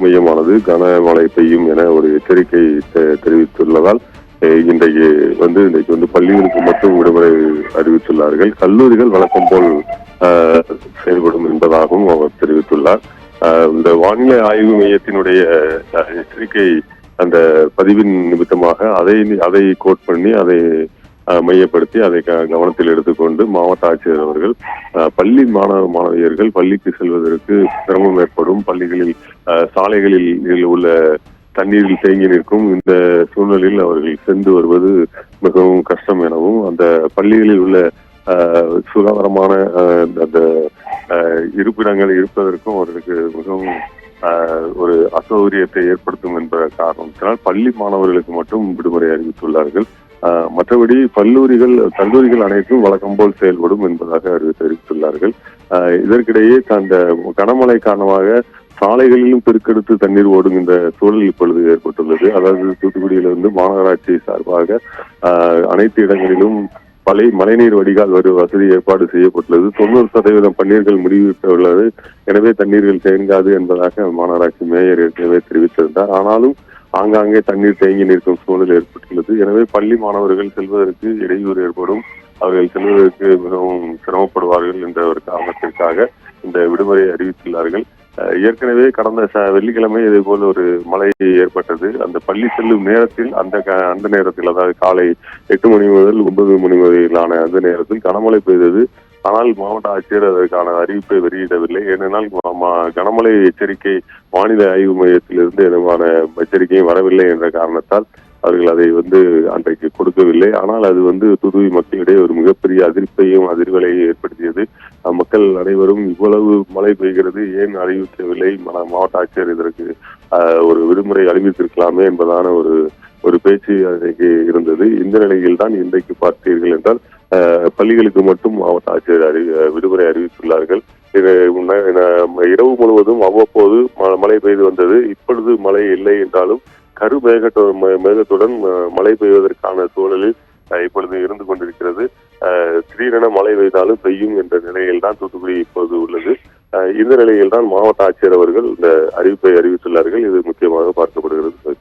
மையமானது கனமழை பெய்யும் என ஒரு எச்சரிக்கை தெரிவித்துள்ளதால் இன்றைக்கு வந்து பள்ளிகளுக்கு மட்டும் விடுமுறை அறிவித்துள்ளார்கள். கல்லூரிகள் வழக்கம் போல் செயல்படும் என்பதாகவும் அவர் தெரிவித்துள்ளார். இந்த வானிலை ஆய்வு மையத்தினுடைய எச்சரிக்கை அந்த பதிவின் நிமித்தமாக அதை கோட் பண்ணி அதை மையப்படுத்தி அதை கவனத்தில் எடுத்துக்கொண்டு மாவட்ட ஆட்சியர் அவர்கள் பள்ளி மாணவியர்கள் பள்ளிக்கு செல்வதற்கு சிரமம் ஏற்படும், பள்ளிகளில் சாலைகளில் உள்ள தண்ணீரில் தேங்கி நிற்கும் இந்த சூழ்நிலையில் அவர்கள் சென்று வருவது மிகவும் கஷ்டம் எனவும், அந்த பள்ளிகளில் உள்ள சுகாதாரமான அந்த இருப்பிடங்கள் இருப்பதற்கும் அவர்களுக்கு மிகவும் ஒரு அசௌகரியத்தை ஏற்படுத்தும் என்ற காரணத்தினால் பள்ளி மாணவர்களுக்கு மட்டும் விடுமுறை அறிவித்துள்ளார்கள். மற்றபடி கல்லூரிகள் அனைத்தும் வழக்கம் போல் செயல்படும் என்பதாக தெரிவித்துள்ளார்கள். இதற்கிடையே அந்த கனமழை காரணமாக சாலைகளிலும் பெருக்கெடுத்து தண்ணீர் ஓடுகின்ற சூழல் இப்பொழுது ஏற்பட்டுள்ளது. அதாவது தூத்துக்குடியிலிருந்து மாநகராட்சி சார்பாக அனைத்து இடங்களிலும் மழைநீர் வடிகால் வசதி ஏற்பாடு செய்யப்பட்டுள்ளது. 90% பன்னீர்கள் முடிவிட்டுள்ளது. எனவே தண்ணீர்கள் தேங்காது என்பதாக மாநகராட்சி மேயர் ஏற்கனவே தெரிவித்திருந்தார். ஆனாலும் ஆங்காங்கே தண்ணீர் தேங்கி நிற்கும் சூழல் ஏற்பட்டுள்ளது. எனவே பள்ளி மாணவர்கள் செல்வதற்கு இடையூறு ஏற்படும், அவர்கள் செல்வதற்கு மிகவும் சிரமப்படுவார்கள் என்ற ஒரு காரணத்திற்காக இந்த விடுமுறை அறிவித்துள்ளார்கள். ஏற்கனவே கடந்த வெள்ளிக்கிழமை இதே போல ஒரு மழை ஏற்பட்டது. அந்த பள்ளி செல்லும் நேரத்தில் அந்த நேரத்தில், அதாவது காலை 8 மணி முதல் 9 மணி வரையிலான அந்த நேரத்தில் கனமழை பெய்தது. ஆனால் மாவட்ட ஆட்சியர் அதற்கான அறிவிப்பை வெளியிடவில்லை. ஏனென்றால் கனமழை எச்சரிக்கை வானிலை ஆய்வு மையத்திலிருந்து எதுவான எச்சரிக்கையும் வரவில்லை என்ற காரணத்தால் அவர்கள் அதை அன்றைக்கு கொடுக்கவில்லை. ஆனால் அது தூத்துக்குடி மக்களிடையே ஒரு மிகப்பெரிய அதிர்வலையை ஏற்படுத்தியது. மக்கள் அனைவரும் இவ்வளவு மழை பெய்கிறது, ஏன் அறிவிக்கவில்லை, மாவட்ட ஆட்சியர் இதற்கு ஒரு விடுமுறை அறிவித்திருக்கலாமே என்பதான ஒரு பேச்சு அன்றைக்கு இருந்தது. இந்த நிலையில் தான் இன்றைக்கு பார்த்தீர்கள் என்றால் பள்ளிகளுக்கு மட்டும் மாவட்ட ஆட்சியர் விடுமுறை அறிவித்துள்ளார்கள். இரவு முழுவதும் அவ்வப்போது மழை பெய்து வந்தது. இப்பொழுது மழை இல்லை என்றாலும் மேகத்துடன் மழை பெய்வதற்கான சூழலில் இப்பொழுது இருந்து கொண்டிருக்கிறது. திடீரென மழை பெய்தாலும் பெய்யும் என்ற நிலையில் தான் தூத்துக்குடி இப்போது உள்ளது. இந்த நிலையில் தான் மாவட்ட ஆட்சியர் அவர்கள் இந்த அறிவிப்பை அறிவித்துள்ளார்கள். இது முக்கியமாக பார்க்கப்படுகிறது.